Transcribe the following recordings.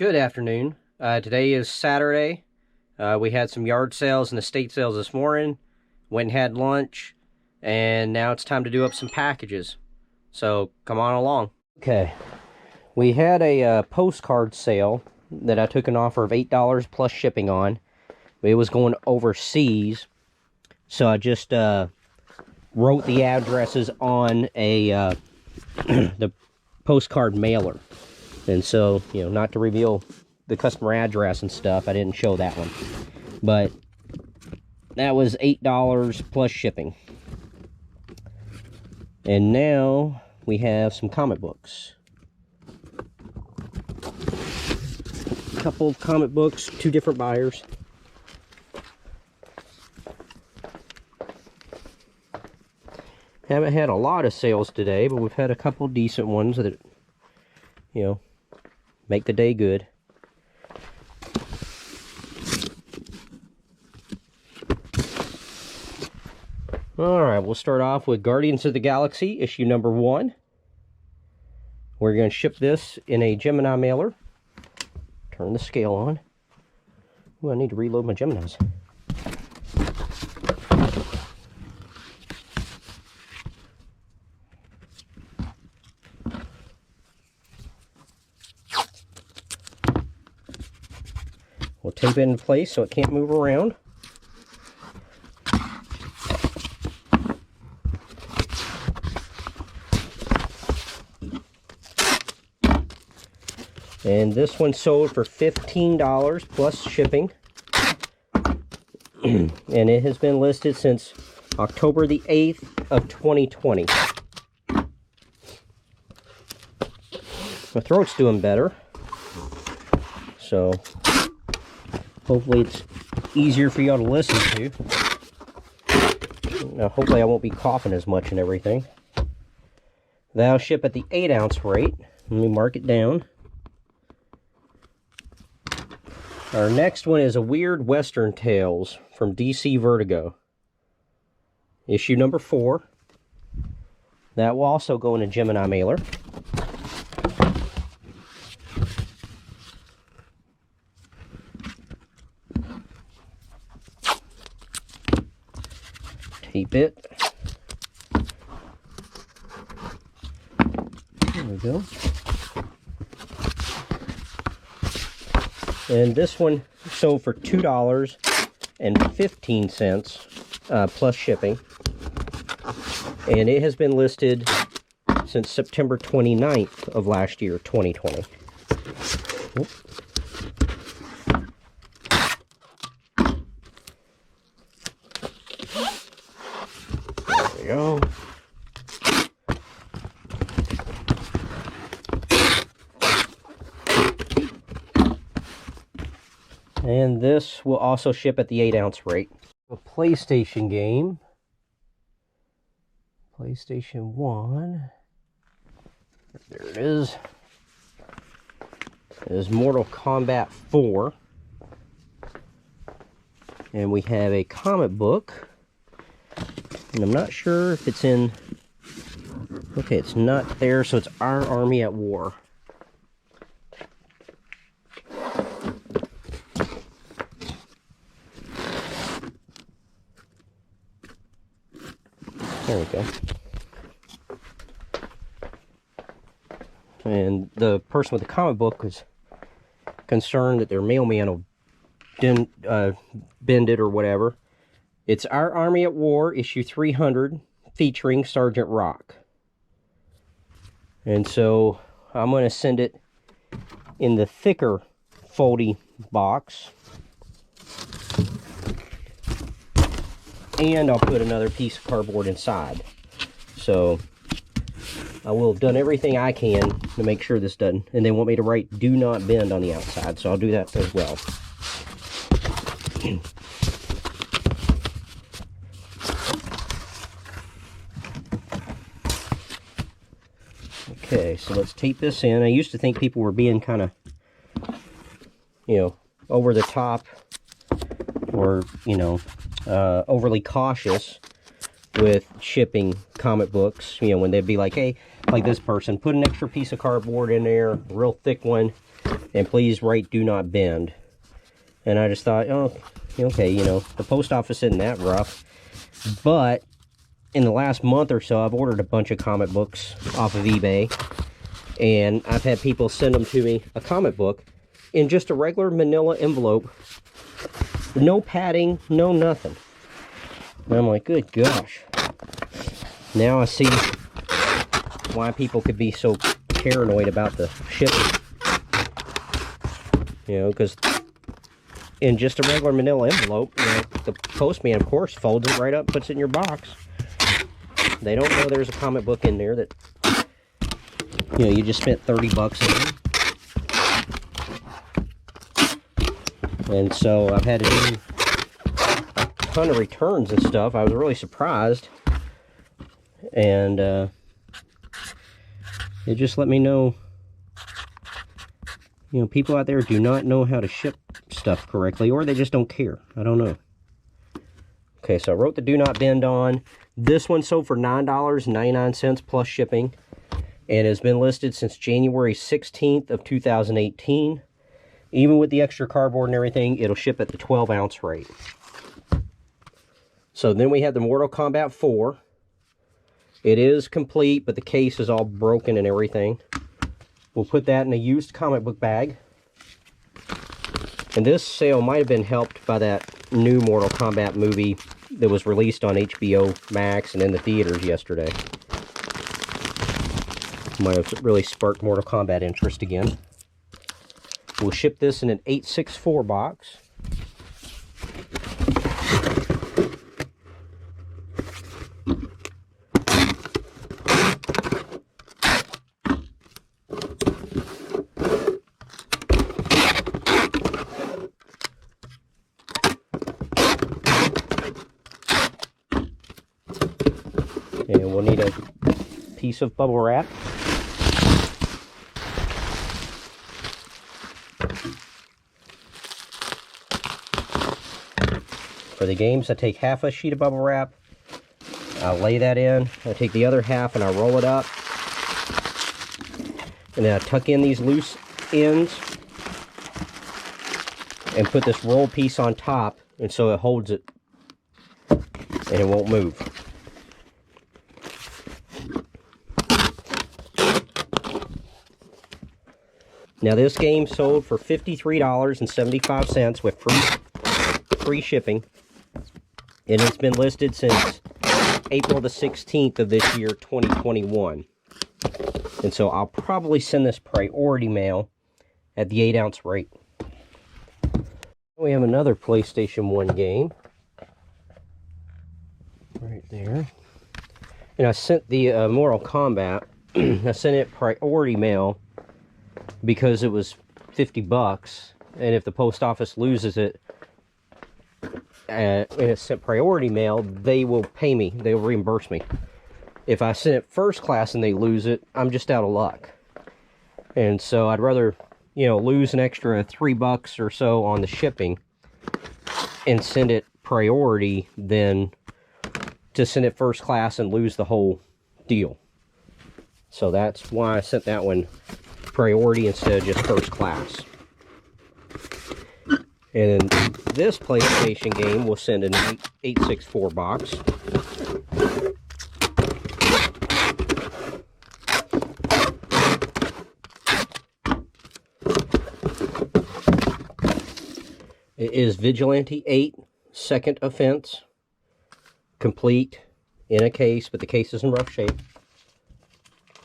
Good afternoon. Today is Saturday. We had some yard sales and estate sales this morning. Went and had lunch. And now it's time to do up some packages. So come on along. Okay. We had a postcard sale that I took an offer of $8 plus shipping on. It was going overseas. So I just wrote the addresses on a the postcard mailer. And so, you know, not to reveal the customer address and stuff, I didn't show that one. But that was $8 plus shipping. And now we have some comic books. A couple of comic books, two different buyers. Haven't had a lot of sales today, but we've had a couple decent ones that, you know, make the day good. Alright, we'll start off with Guardians of the Galaxy, issue number 1. We're going to ship this in a Gemini mailer. Turn the scale on. Ooh, I need to reload my Geminis. We'll tape it in place so it can't move around. And this one sold for $15 plus shipping. And it has been listed since October the 8th of 2020. My throat's doing better. So hopefully it's easier for y'all to listen to. Now, hopefully I won't be coughing as much and everything. That'll ship at the 8-ounce rate. Let me mark it down. Our next one is a Weird Western Tales from DC Vertigo. Issue number 4. That will also go in a Gemini mailer. Tape it. There we go. And this one sold for $2.15 plus shipping. And it has been listed since September 29th of last year, 2020. Oops. There we go. And this will also ship at the 8-ounce rate. A PlayStation game. PlayStation 1. There it is. It is Mortal Kombat 4. And we have a comic book. And I'm not sure if it's in... Okay, it's not there, so it's Our Army at War. There we go. And the person with the comic book was concerned that their mailman will bend it or whatever. It's Our Army at War, issue 300, featuring Sergeant Rock. And so I'm going to send it in the thicker foldy box. And I'll put another piece of cardboard inside. So I will have done everything I can to make sure this doesn't. And they want me to write "Do not bend" on the outside, so I'll do that as well. Okay, so let's tape this in. I used to think people were being kind of, you know, over the top or, you know, overly cautious with shipping comic books. You know, when they'd be like, hey, like this person, put an extra piece of cardboard in there, a real thick one, and please write "do not bend." And I just thought, oh, okay, you know, the post office isn't that rough. But in the last month or so, I've ordered a bunch of comic books off of eBay, and I've had people send them to me, a comic book, in just a regular manila envelope, no padding, no nothing. And I'm like, good gosh. Now I see why people could be so paranoid about the shipping. You know, because in just a regular manila envelope, you know, the postman, of course, folds it right up, puts it in your box. They don't know there's a comic book in there that, you know, you just spent 30 bucks on. And so I've had to do a ton of returns and stuff. I was really surprised. And it just let me know, you know, people out there do not know how to ship stuff correctly, or they just don't care. I don't know. Okay, so I wrote the do not bend on. This one sold for $9.99 plus shipping, and has been listed since January 16th of 2018. Even with the extra cardboard and everything, it'll ship at the 12-ounce rate. So then we have the Mortal Kombat 4. It is complete, but the case is all broken and everything. We'll put that in a used comic book bag. And this sale might have been helped by that new Mortal Kombat movie that was released on HBO Max and in the theaters yesterday. Might have really sparked Mortal Kombat interest again. We'll ship this in an 864 box. And we'll need a piece of bubble wrap. For the games, I take half a sheet of bubble wrap, I'll lay that in, I take the other half and I roll it up, and then I tuck in these loose ends, and put this roll piece on top, and so it holds it, and it won't move. Now this game sold for $53.75 with free shipping, and it's been listed since April the 16th of this year, 2021. And so I'll probably send this priority mail at the 8-ounce rate. We have another PlayStation 1 game right there. And I sent the Mortal Kombat, I sent it priority mail because it was 50 bucks, and if the post office loses it and it's sent priority mail, they will pay me, they will reimburse me. If I send it first class and they lose it, I'm just out of luck. And so I'd rather, you know, lose an extra 3 bucks or so on the shipping and send it priority than to send it first class and lose the whole deal. So that's why I sent that one priority instead of just first class. And then this PlayStation game will send an 864 box. It is Vigilante 8, Second Offense, complete in a case, but the case is in rough shape.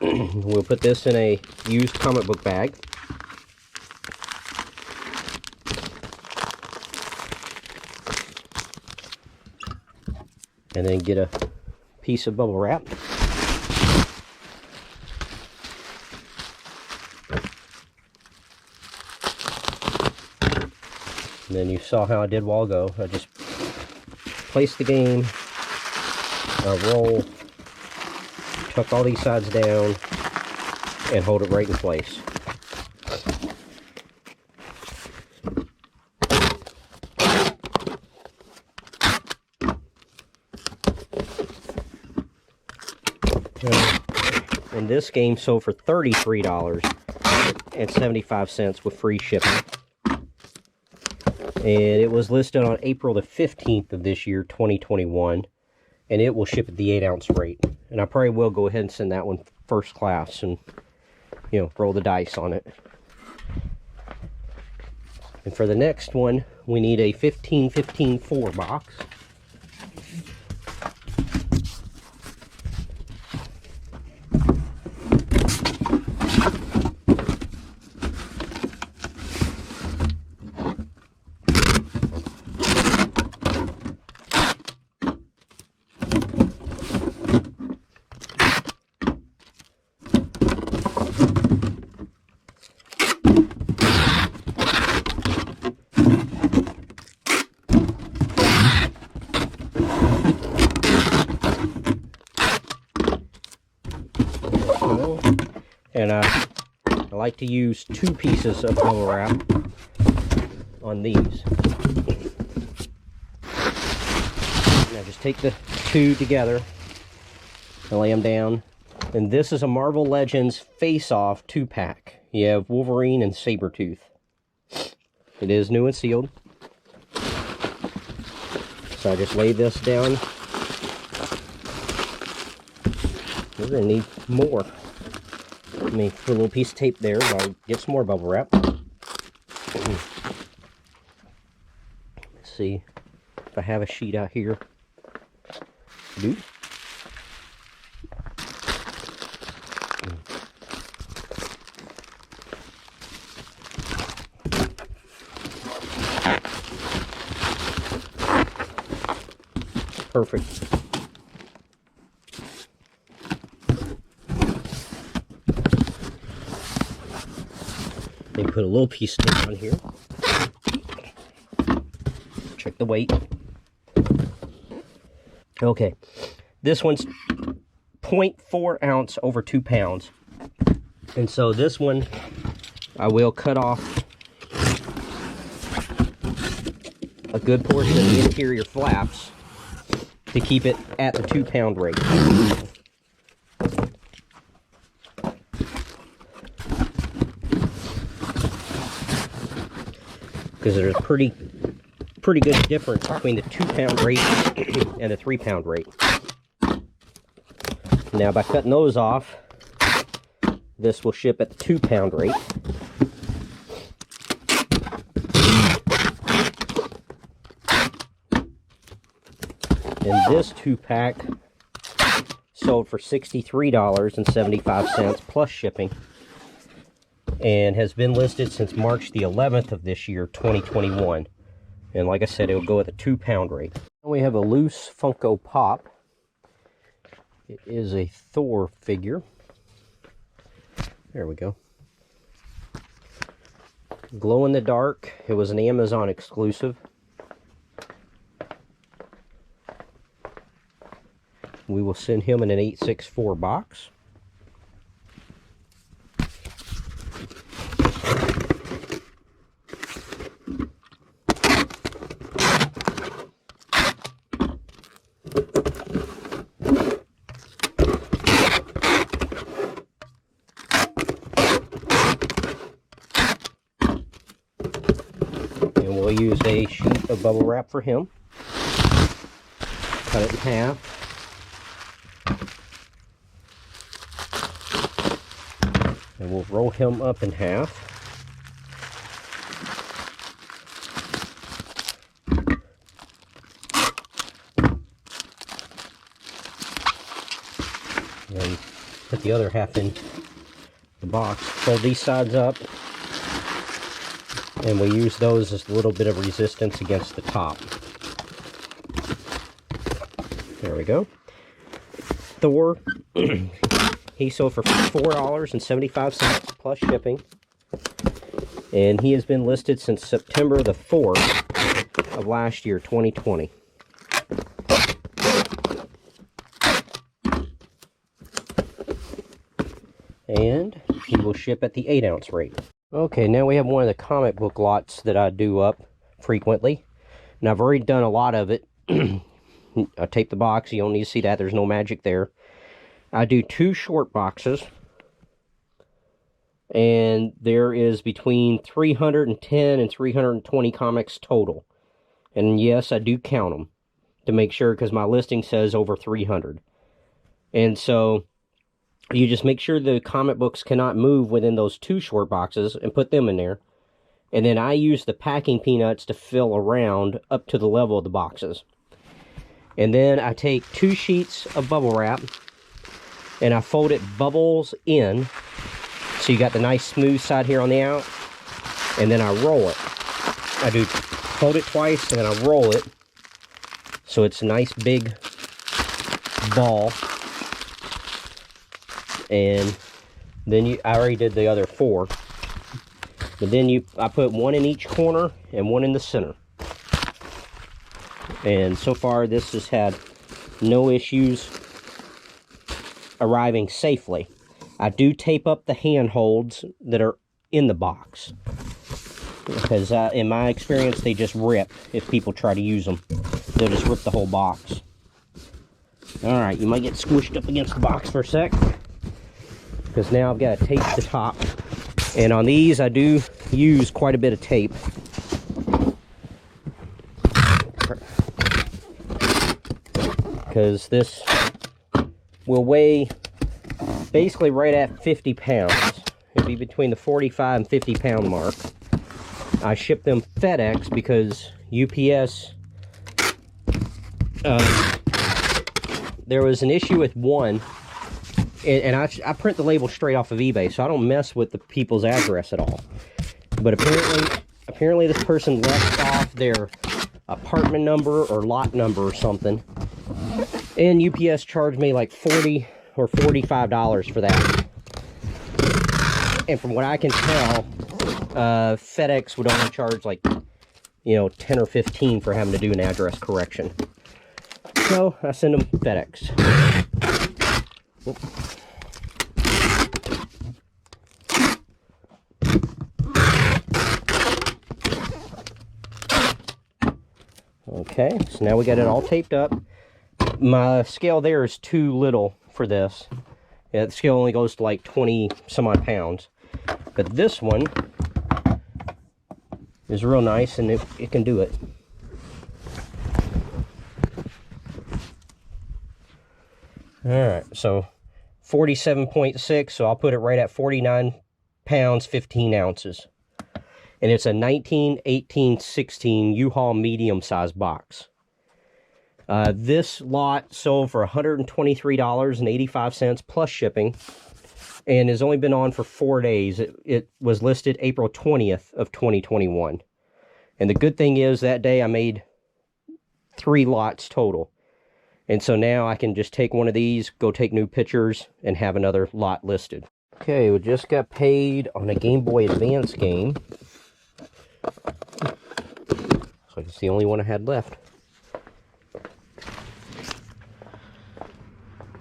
We'll put this in a used comic book bag. And then get a piece of bubble wrap. And then you saw how I did a while ago. I just place the game, roll, tuck all these sides down, and hold it right in place. And this game sold for $33. $2.75 with free shipping. And it was listed on April the 15th of this year, 2021. And it will ship at the 8-ounce rate. And I probably will go ahead and send that one first class and, you know, roll the dice on it. And for the next one, we need a 15-15-4 box. And I like to use 2 pieces of bubble wrap on these. Now just take the 2 together and lay them down. And this is a Marvel Legends Face-Off 2-pack. You have Wolverine and Sabretooth. It is new and sealed. So I just lay this down. We're going to need more. Let me put a little piece of tape there while I get some more bubble wrap. Let's see if I have a sheet out here. Dude. Perfect. Then put a little piece of tape on here. Check the weight. Okay, this one's 0.4 ounce over 2 pounds. And so this one, I will cut off a good portion of the interior flaps to keep it at the 2-pound rate. Because there's a pretty good difference between the 2-pound rate and the 3-pound rate. Now by cutting those off, this will ship at the 2-pound rate. And this 2-pack sold for $63.75 plus shipping, and has been listed since March the 11th of this year, 2021. And like I said, it will go at the 2-pound rate. We have a loose Funko Pop. It is a Thor figure. There we go. Glow in the dark. It was an Amazon exclusive. We will send him in an 864 box. And we'll use a sheet of bubble wrap for him. Cut it in half. And we'll roll him up in half. And put the other half in the box. Fold these sides up. And we'll use those as a little bit of resistance against the top. There we go. Thor. He sold for $4.75 plus shipping. And he has been listed since September the 4th of last year, 2020. And he will ship at the 8-ounce rate. Okay, now we have one of the comic book lots that I do up frequently. And I've already done a lot of it. I tape the box, you don't need to see that, there's no magic there. I do 2 short boxes. and there is between 310 and 320 comics total. And yes, I do count them to make sure, because my listing says over 300. And so you just make sure the comic books cannot move within those 2 short boxes and put them in there. And then I use the packing peanuts to fill around up to the level of the boxes. And then I take 2 sheets of bubble wrap and I fold it bubbles in. So you got the nice smooth side here on the out. And then I roll it. I do fold it twice and then I roll it. So it's a nice big ball. And then I already did the other 4. But then I put 1 in each corner and 1 in the center. And so far this has had no issues arriving safely. I do tape up the handholds that are in the box, because in my experience they just rip if people try to use them. They'll just rip the whole box. Alright, you might get squished up against the box for a sec, because now I've got to tape the top. And on these I do use quite a bit of tape. Because this will weigh basically right at 50 pounds. It'd be between the 45 and 50 pound mark. I ship them FedEx because UPS, there was an issue with one, and I print the label straight off of eBay, so I don't mess with the people's address at all. But apparently this person left off their apartment number or lot number or something, and UPS charged me like $40 or $45 for that. And from what I can tell, FedEx would only charge like, 10 or 15 for having to do an address correction. So I send them FedEx. Whoop. Okay, so now we got it all taped up. My scale there is too little for this. Yeah, the scale only goes to like 20 some odd pounds. But this one is real nice, and it can do it. Alright, so 47.6, so I'll put it right at 49 pounds, 15 ounces. And it's a 19, 18, 16 U-Haul medium-sized box. This lot sold for $123.85 plus shipping, and has only been on for 4 days. It was listed April 20th of 2021. And the good thing is that day I made 3 lots total. And so now I can just take one of these, go take new pictures, and have another lot listed. Okay, we just got paid on a Game Boy Advance game. So it's the only one I had left.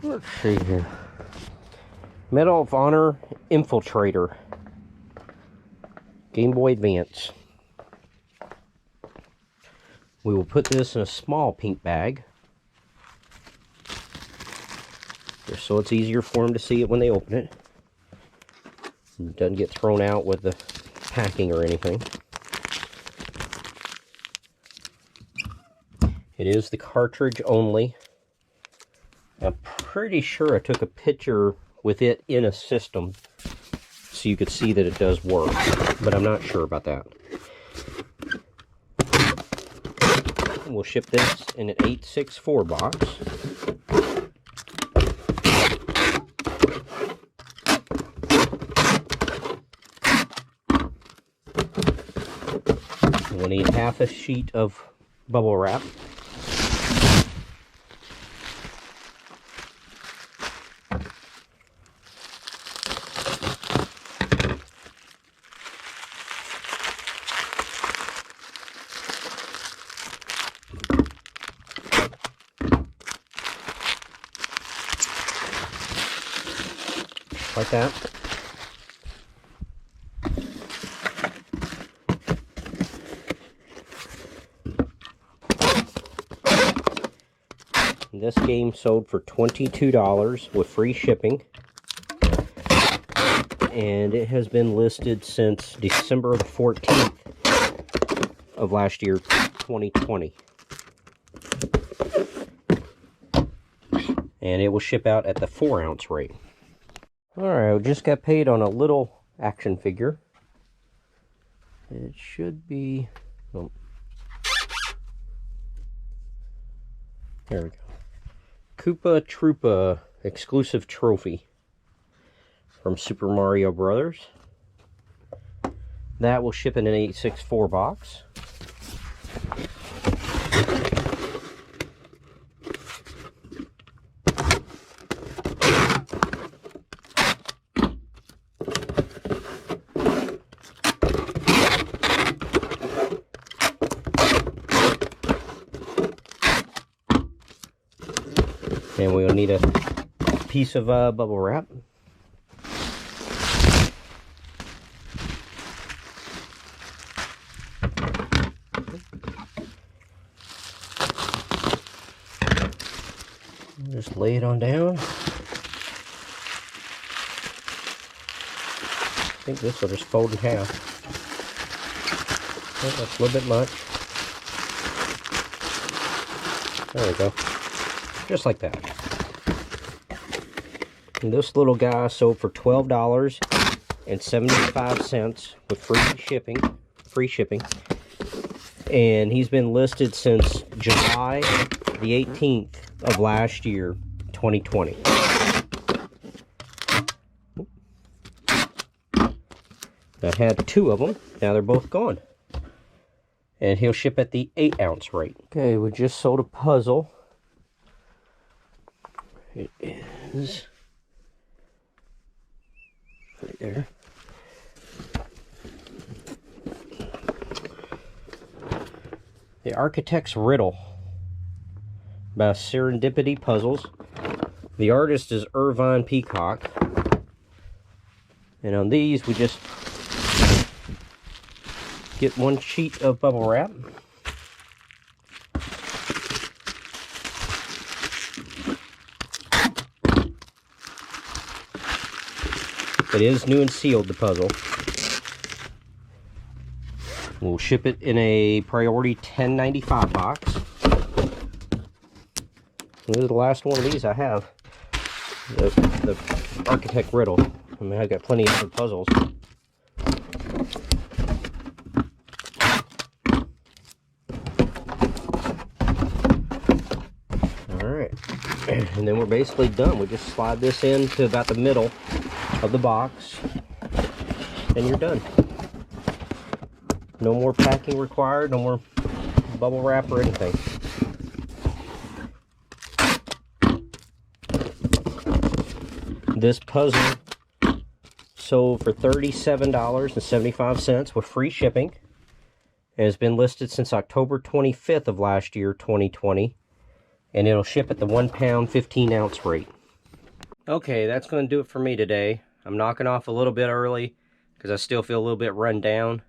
Let's see here. Medal of Honor Infiltrator. Game Boy Advance. We will put this in a small pink bag, just so it's easier for them to see it when they open it. It doesn't get thrown out with the packing or anything. It is the cartridge only. I'm pretty sure I took a picture with it in a system so you could see that it does work, but I'm not sure about that. We'll ship this in an 864 box. We'll need half a sheet of bubble wrap. Like that. This game sold for $22 with free shipping. and it has been listed since December the 14th of last year, 2020. And it will ship out at the 4-ounce rate. Alright, we just got paid on a little action figure. It should be... Oh. There we go. Koopa Troopa exclusive trophy from Super Mario Brothers. That will ship in an 864 box. And we'll need a piece of bubble wrap. Just lay it on down. I think this will just fold in half. Oh, that's a little bit much. There we go. Just like that. And this little guy sold for $12.75 with free shipping. And he's been listed since July the 18th of last year, 2020. I had 2 of them. Now they're both gone. And he'll ship at the 8-ounce rate. Okay, we just sold a puzzle. It is right there. The Architect's Riddle by Serendipity Puzzles. The artist is Irvine Peacock. And on these, we just get 1 sheet of bubble wrap. It is new and sealed, the puzzle. We'll ship it in a priority $10.95 box. This is the last one of these I have. The Architect Riddle. I mean, I've got plenty of other puzzles. Alright. And then we're basically done. We just slide this into about the middle of the box, and you're done. No more packing required, no more bubble wrap or anything. This puzzle sold for $37.75 with free shipping. It has been listed since October 25th of last year, 2020, and it'll ship at the 1 pound 15-ounce rate. Okay, that's going to do it for me today. I'm knocking off a little bit early because I still feel a little bit run down.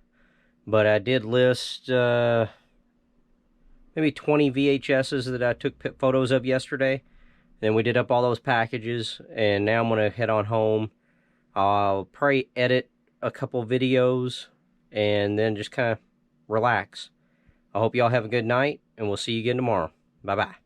But I did list maybe 20 VHSs that I took photos of yesterday. Then we did up all those packages, and now I'm going to head on home. I'll probably edit a couple videos and then just kind of relax. I hope y'all have a good night, and we'll see you again tomorrow. Bye-bye.